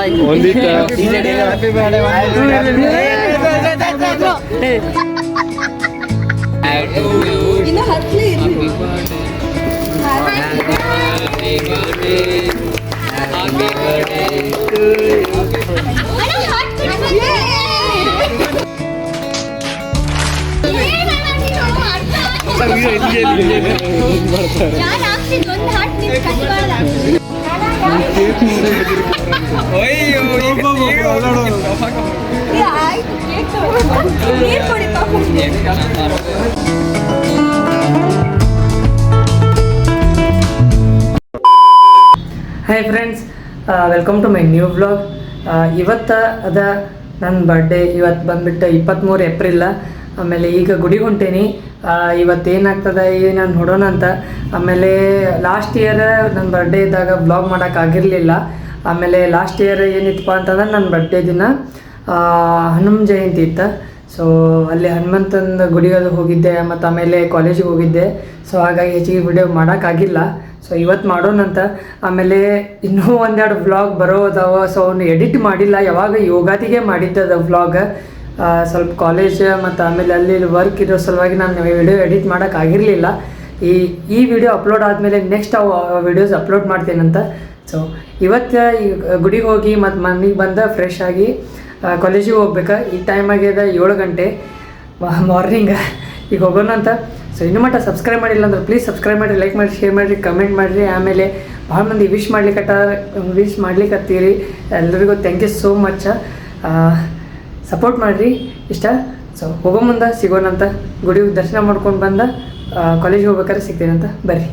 Hi friends, welcome to my new vlog. ಇವತ್ತು ಅದ ನನ್ನ ಬರ್ಡೇ. ಇವತ್ತು ಬಂದುಬಿಟ್ಟು 23 ಏಪ್ರಿಲ್. ಆಮೇಲೆ ಈಗ ಗುಡಿಗೆ ಹೊಂಟೇನಿ. ಇವತ್ತೇನಾಗ್ತದೆ ನಾನು ನೋಡೋಣ ಅಂತ. ಆಮೇಲೆ ಲಾಸ್ಟ್ ಇಯರ್ ನನ್ನ ಬರ್ಡೇ ಇದ್ದಾಗ ವ್ಲಾಗ್ ಮಾಡೋಕ್ಕಾಗಿರಲಿಲ್ಲ. ಆಮೇಲೆ ಲಾಸ್ಟ್ ಇಯರ್ ಏನಿತ್ತಪ್ಪ ಅಂತಂದ್ರೆ ನನ್ನ ಬರ್ಡೇ ದಿನ ಹನುಮ ಜಯಂತಿ ಇತ್ತು. ಸೊ ಅಲ್ಲಿ ಹನುಮಂತನ ಗುಡಿಗೆ ಹೋಗಿದ್ದೆ ಮತ್ತು ಆಮೇಲೆ ಕಾಲೇಜಿಗೆ ಹೋಗಿದ್ದೆ. ಸೊ ಹಾಗಾಗಿ ಹೆಚ್ಚಿಗೆ ವಿಡಿಯೋ ಮಾಡೋಕ್ಕಾಗಿಲ್ಲ. ಸೊ ಇವತ್ತು ಮಾಡೋಣಂತ. ಆಮೇಲೆ ಇನ್ನೂ ಒಂದೆರಡು ವ್ಲಾಗ್ ಬರೋದಾವ. ಸೊ ಅವನು ಎಡಿಟ್ ಮಾಡಿಲ್ಲ, ಯಾವಾಗ ಯೋಗಾದಿಗೆ ಮಾಡಿದ್ದದ ವ್ಲಾಗ್. ಸ್ವಲ್ಪ ಕಾಲೇಜ್ ಮತ್ತು ಆಮೇಲೆ ಅಲ್ಲಿ ವರ್ಕ್ ಇರೋ ಸಲುವಾಗಿ ನಾನು ವಿಡಿಯೋ ಎಡಿಟ್ ಮಾಡೋಕ್ಕಾಗಿರಲಿಲ್ಲ. ಈ ವಿಡಿಯೋ ಅಪ್ಲೋಡ್ ಆದಮೇಲೆ ನೆಕ್ಸ್ಟ್ ವಿಡಿಯೋಸ್ ಅಪ್ಲೋಡ್ ಮಾಡ್ತೇನಂತ. ಸೊ ಇವತ್ತು ಈ ಗುಡಿಗೆ ಹೋಗಿ ಮತ್ತು ಮನೆಗೆ ಬಂದು ಫ್ರೆಶ್ ಆಗಿ ಕಾಲೇಜಿಗೆ ಹೋಗ್ಬೇಕು. ಈ ಟೈಮ್ ಆಗ್ಯದ 7 ಗಂಟೆ ಮಾರ್ನಿಂಗ್. ಈಗ ಹೋಗೋಣ ಅಂತ. ಸೊ ಇನ್ನೂ ಮಟ್ಟ ಸಬ್ಸ್ಕ್ರೈಬ್ ಮಾಡಿಲ್ಲ ಅಂದ್ರೆ ಪ್ಲೀಸ್ ಸಬ್ಸ್ಕ್ರೈಬ್ ಮಾಡಿರಿ, ಲೈಕ್ ಮಾಡಿ, ಶೇರ್ ಮಾಡಿರಿ, ಕಮೆಂಟ್ ಮಾಡಿರಿ. ಆಮೇಲೆ ಭಾಳ ಮಂದಿ ವಿಶ್ ಮಾಡ್ಲಿಕ್ಕತ್ತೀರಿ. ಎಲ್ರಿಗೂ thank you so much. Support ಮಾಡಿರಿ ಇಷ್ಟ. ಸೊ ಹೋಗೋ ಮುಂದೆ ಸಿಗೋಣಂತ. ಗುಡಿ ದರ್ಶನ ಮಾಡ್ಕೊಂಡು ಬಂದ ಕಾಲೇಜಿಗೆ ಹೋಗ್ಬೇಕಾದ್ರೆ ಸಿಗ್ತೇನಂತ. ಬರ್ರಿ.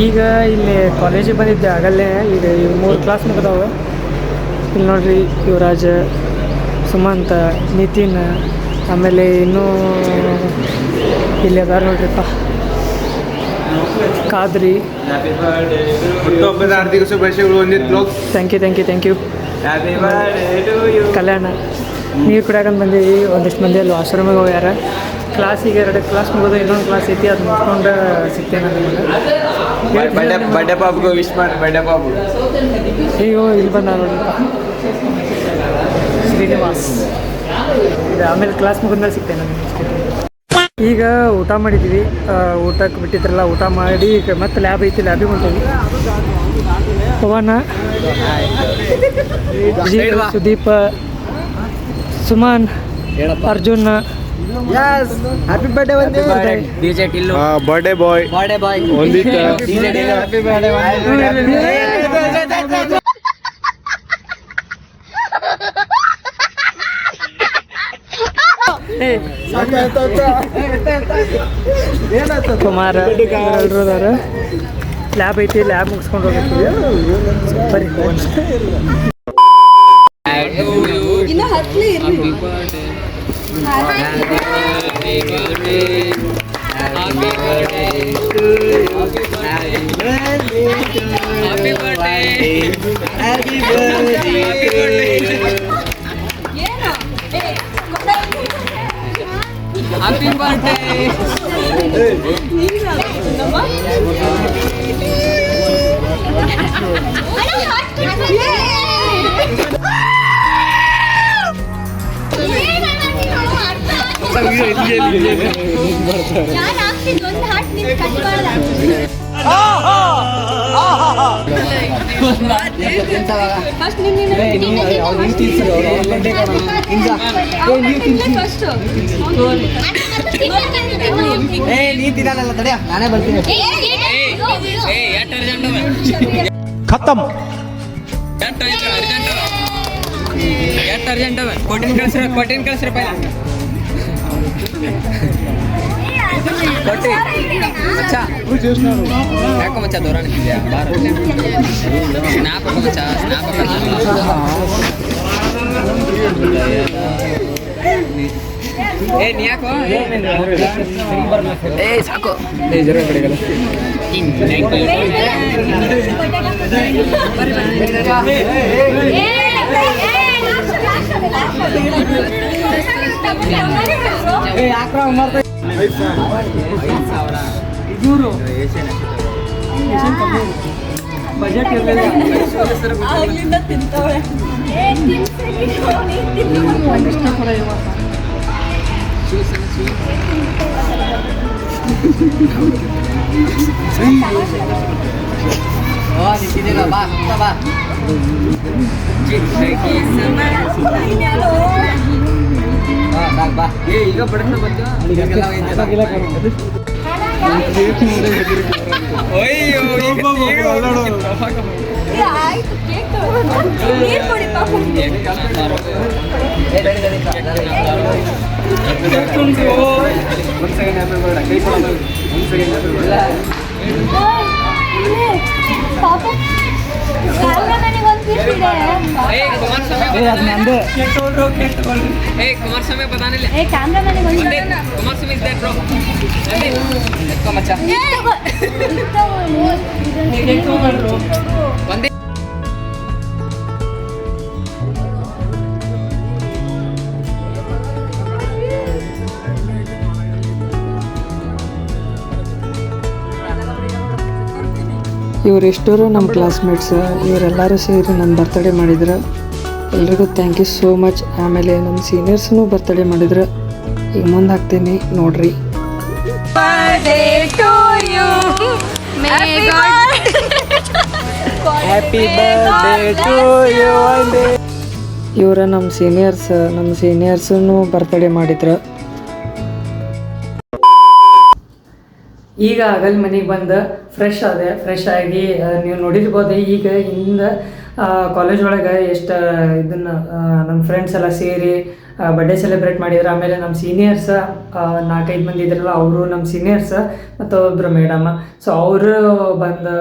ಈಗ ಇಲ್ಲಿ ಕಾಲೇಜಿಗೆ ಬಂದಿದ್ದೆ ಆಗಲ್ಲೇ. ಈಗ 3 ಕ್ಲಾಸ್ ಮುಗಿದವು. ಇಲ್ಲಿ ನೋಡ್ರಿ, ಯುವರಾಜ್, ಸುಮಂತ್, ನಿತಿನ್, ಆಮೇಲೆ ಇನ್ನೂ ಇಲ್ಲಿ ಅದಾರ ನೋಡ್ರಿಪ್ಪ, ಖಾದ್ರಿ. Thank you. ಕಲ್ಯಾಣ. ನೀರು ಕುಡಿಯಾಕಂತ ಬಂದೀವಿ. ಒಂದಿಷ್ಟು ಮಂದಿ ಅಲ್ಲಿ ವಾಶ್ರೂಮಿಗೆ ಹೋಗ್ಯಾರ. ಕ್ಲಾಸಿಗೆ 2 ಕ್ಲಾಸ್ ಮುಗಿದು ಇನ್ನೊಂದು ಕ್ಲಾಸ್ ಐತಿ, ಅದು ಮುಗಿಸ್ಕೊಂಡು ಸಿಗ್ತೇನೆ ನಿಮಗೆ. ಬಡ್ಡೆ ಪಾಪ್ಗೂ ವಿಶ್ ಮಾಡಿ. ಬಡ್ಡೆ ಪಾಪು ಅಯ್ಯೋ ಇಲ್ಲಿ ಬಂದ ನೋಡ್ರಿಪ್ಪ, ಶ್ರೀನಿವಾಸ್. ಇದು ಆಮೇಲೆ ಕ್ಲಾಸ್ ಮುಗಿದ್ಮೇಲೆ ಸಿಗ್ತೇನೆ ನಿಮಗೆ. ಈಗ ಊಟ ಮಾಡಿದ್ದೀವಿ. ಊಟಕ್ಕೆ ಬಿಟ್ಟಿದ್ರಲ್ಲ, ಊಟ ಮಾಡಿ ಮತ್ತೆ ಲ್ಯಾಬ್ ಐತಿ, ಲ್ಯಾಬಿಗೆ ಹೊಂಟೀವಿ. ಪವನ, Sudeep, Suman, Arjun. Yes, happy birthday Vande. DJ Tillu. Birthday boy. Ondita. DJ Tillu. Happy birthday Vande. Kumara ಎಲ್ಲರೂ ಅದಾರ. ಲ್ಯಾಬ್ ಐತಿ, ಲ್ಯಾಬ್ ಮುಗಿಸ್ಕೊಂಡು ಹೋಗ್ತೀವಿ. ಬರೀ Happy birthday to you. Happy खत्म अर्जेंट कोटिन कल्सर पहला ಮಚ್ಚ ಯಾಕೋ ಮಚ್ಚ ದೂರ ನಿಂತಿದ್ಯಾ ಬಾರ ಸ್ನ್ಯಾಪ್ ಹಾಕೋ ಮಚ್ಚ ಸ್ನ್ಯಾಪ್ ಏ ನೀ ಯಾಕೋ ಏ ಸಾಕು ಬಜೆಟ್ ಆಗ್ಲಿಂದ ತಿಂತವಳೆ ನಿಂತಿದ್ದೀರ ಬಾ ಬಾ ಬಾ ಏ ಈಗ ಬಡಕ ಬಂತು ಅಯ್ಯೋ ಆಯ್ತು ಕೇಕ್ ನೀರು ಕೊಡಿ ಪಾಪ ಪಾಪ ನನಗೆ ಒಂದು ಪೀಸ್ ಇದೆ ಕುಮಾರಸ್ವಾಮಿ ಬದಾನಿಲ್ಲ ಏ ಕ್ಯಾಮ್ರಾ ನನಗೆ ಒಂದು ಕುಮಾರಸ್ವಾಮಿ ಇಸ್ ದೇರ್ ಬ್ರೋ ಎತ್ಕೋ ಮಚ್ಚ ಒಂದೇ ಇವರೆಷ್ಟರು ನಮ್ಮ ಕ್ಲಾಸ್ಮೇಟ್ಸ್ ಇವರೆಲ್ಲರೂ ಸೇರಿ ನನ್ನ ಬರ್ತಡೇ ಮಾಡಿದ್ರು. ಎಲ್ರಿಗೂ ಥ್ಯಾಂಕ್ ಯು ಸೋ ಮಚ್. ಆಮೇಲೆ ನಮ್ಮ ಸೀನಿಯರ್ಸ್ನೂ ಬರ್ತಡೇ ಮಾಡಿದ್ರು. ಈಗ ಮುಂದೆ ಹಾಕ್ತೀನಿ ನೋಡ್ರಿ. ಹ್ಯಾಪಿ ಬರ್ಡೇ ಟು ಯು ಅಂದೆ. ಇವರ ನಮ್ಮ ಸೀನಿಯರ್ಸೂ ಬರ್ತಡೇ ಮಾಡಿದ್ರು. ಈಗ ಆಗಲ್ ಮನೆಗೆ ಬಂದು ಫ್ರೆಶ್ ಆಗಿ ನೀವು ನೋಡಿರ್ಬೋದು. ಈಗ ಹಿಂದ ಕಾಲೇಜ್ ಒಳಗೆ ಎಷ್ಟು ಇದನ್ನು ನಮ್ಮ ಫ್ರೆಂಡ್ಸ್ ಎಲ್ಲ ಸೇರಿ ಬರ್ಡೇ ಸೆಲೆಬ್ರೇಟ್ ಮಾಡಿದ್ರು. ಆಮೇಲೆ ನಮ್ಮ ಸೀನಿಯರ್ಸ್ 4-5 ಮಂದಿ ಇದ್ರಲ್ಲ, ಅವರು ನಮ್ಮ ಸೀನಿಯರ್ಸ್ ಮತ್ತು ಒಬ್ಬರು ಮೇಡಮ್. ಸೊ ಅವರು ಬಂದು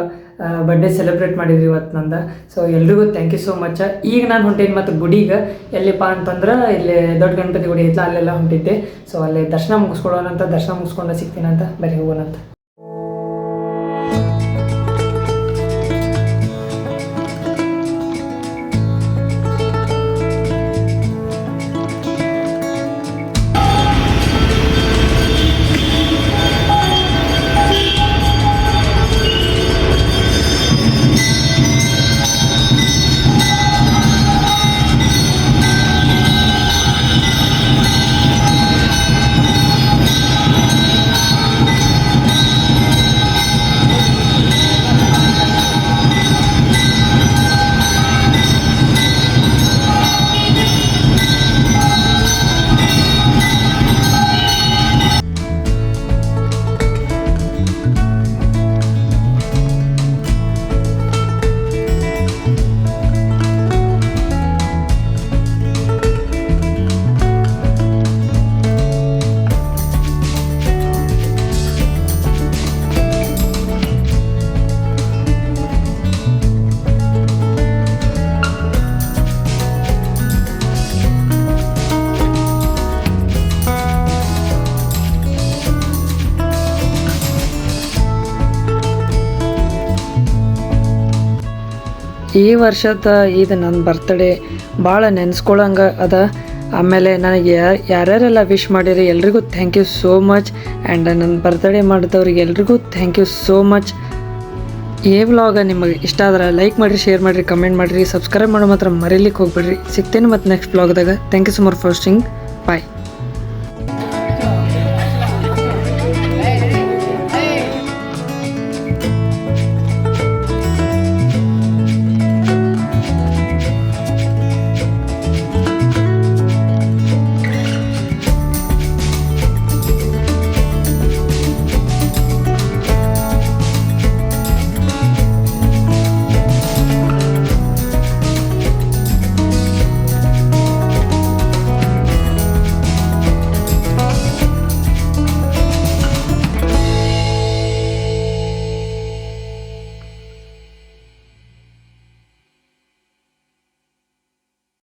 ಬರ್ಡೇ ಸೆಲೆಬ್ರೇಟ್ ಮಾಡಿದ್ರಿ ಇವತ್ತು ನಂದು. ಸೊ ಎಲ್ರಿಗೂ ಥ್ಯಾಂಕ್ ಯು ಸೋ ಮಚ್. ಈಗ ನಾನು ಹೊಂಟೇನಿ ಮತ್ತು ಗುಡಿಗೆ ಎಲ್ಲಿಪ್ಪ ಅಂತಂದ್ರೆ ಇಲ್ಲಿ ದೊಡ್ಡ ಗಣಪತಿ ಗುಡಿ ಐತಲ್ಲ, ಅಲ್ಲೆಲ್ಲ ಹೊಂಟಿದ್ದೆ. ಸೊ ಅಲ್ಲಿ ದರ್ಶನ ಮುಗಿಸ್ಕೊಳ್ಳೋಣಂತ, ದರ್ಶನ ಮುಗಿಸ್ಕೊಂಡು ಸಿಗ್ತೀನಂತ, ಬರೀ ಹೋಗೋಣಂತ. ಈ ವರ್ಷದ ಇದು ನನ್ನ ಬರ್ತಡೇ ಭಾಳ ನೆನೆಸ್ಕೊಳ್ಳಂಗೆ ಅದ. ಆಮೇಲೆ ನನಗೆ ಯಾರ್ಯಾರೆಲ್ಲ ವಿಶ್ ಮಾಡಿರಿ ಎಲ್ರಿಗೂ thank you so much. And ನನ್ನ ಬರ್ತಡೇ ಮಾಡಿದವ್ರಿಗೆ ಎಲ್ರಿಗೂ ಥ್ಯಾಂಕ್ ಯು ಸೋ ಮಚ್. ಈ ವ್ಲಾಗ ನಿಮಗೆ ಇಷ್ಟ ಆದ್ರೆ ಲೈಕ್ ಮಾಡಿರಿ, ಶೇರ್ ಮಾಡಿರಿ, ಕಮೆಂಟ್ ಮಾಡಿರಿ, ಸಬ್ಸ್ಕ್ರೈಬ್ ಮಾಡೋ ಮಾತ್ರ ಮರೀಲಿಕ್ಕೆ ಹೋಗ್ಬಿಡ್ರಿ. ಸಿಗ್ತೇನೆ ಮತ್ತು ನೆಕ್ಸ್ಟ್ ವ್ಲಾಗ್ದಾಗ. Thank you so much for watching. Bye.